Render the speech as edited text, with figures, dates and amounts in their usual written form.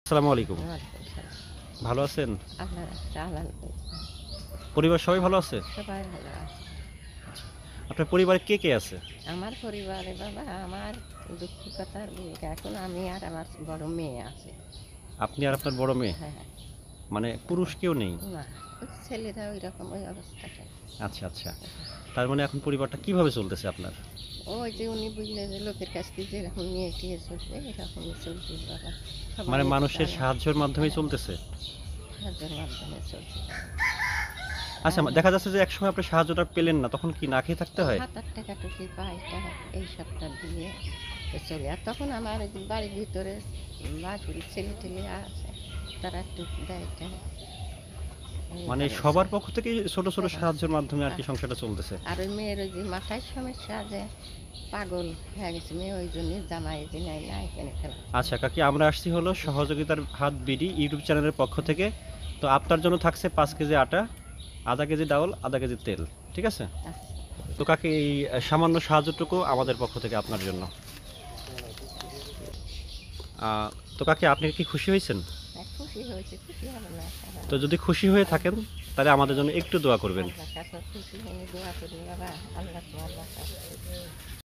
আসসালামু আলাইকুম। ওয়ালাইকুম সালাম। ভালো আছেন? আপনার চালান কইছে। পরিবার সবাই ভালো আছে? সবাই ভালো আছে। আচ্ছা। আপনার পরিবারে কে আছে? আমার পরিবারে বাবা আমার দুঃখের কথার বলতে এখন আমি আর আমার বড় মেয়ে আছে। আপনি আর আপনার বড় মেয়ে? হ্যাঁ, মানে পুরুষ কেউ নেই? না ওই ছেলেরা ওইরকম ওই অবস্থাটাই। আচ্ছা, আচ্ছা। তার মানে এখন পরিবারটা কিভাবে চলতেছে আপনার? ওই যে উনি বুঝলে যে লোকের কাছ থেকে যেরকম নিয়ে টিয়ে চলবে এরকমই চলছে বাবা। সবাই মানে একটু মানুষের আলাদা। সাহায্যের মাধ্যমেই হ্যাঁ, চলতেছে? সাহায্যের মাধ্যমে চলছে। আচ্ছা, আর দেখা যাচ্ছে যে একসময় আপনি সাহায্যটা পেলেন না, তখন কি না খেয়ে থাকতে হয়? ৭-৮ টাকা টুকি পাই টাকা এই সবটা দিয়ে চলে। আর তখন আমার এই যে বাড়ির ভিতরে বাড়ির ছেলে টেলে আছে তারা একটু দেয় টাকা। মানে এইভাবে সবার চলে। পক্ষ থেকে ছোট, ছোট সবাই। সাহায্যের মাধ্যমে আর আরকি সংসারটা চলতেছে। আর ওই মেয়ের ওই যে মাথায় সমস্যা যে পাগল হয়ে গেছে মেয়ে ওই জন্যে জামাই যে নাই না এখানে খেলা। আচ্ছা কাকি, আমরা আসছি হলো সহযোগিতার হাত বিডি ইউটিউব চ্যানেলের পক্ষ থেকে। তো আপনার জন্য থাকছে ৫ কেজি আটা, আধা কেজি ডাউল, আধা কেজি তেল। ঠিক আছে? আচ্ছা, তো কাকি এই সামান্য সাহায্যটুকু আমাদের পক্ষ থেকে আপনার জন্য। তো কাকি, আপনি কি খুশি হয়েছেন? খুশি হয়েছে খুশি হবে না তো যদি খুশি হয়ে থাকেন তাহলে আমাদের জন্য একটু দোয়া করবেন। আল্লাহ কাছে খুশি হয়ে দোয়া করি বাবা আল্লাহ তোমার বাসা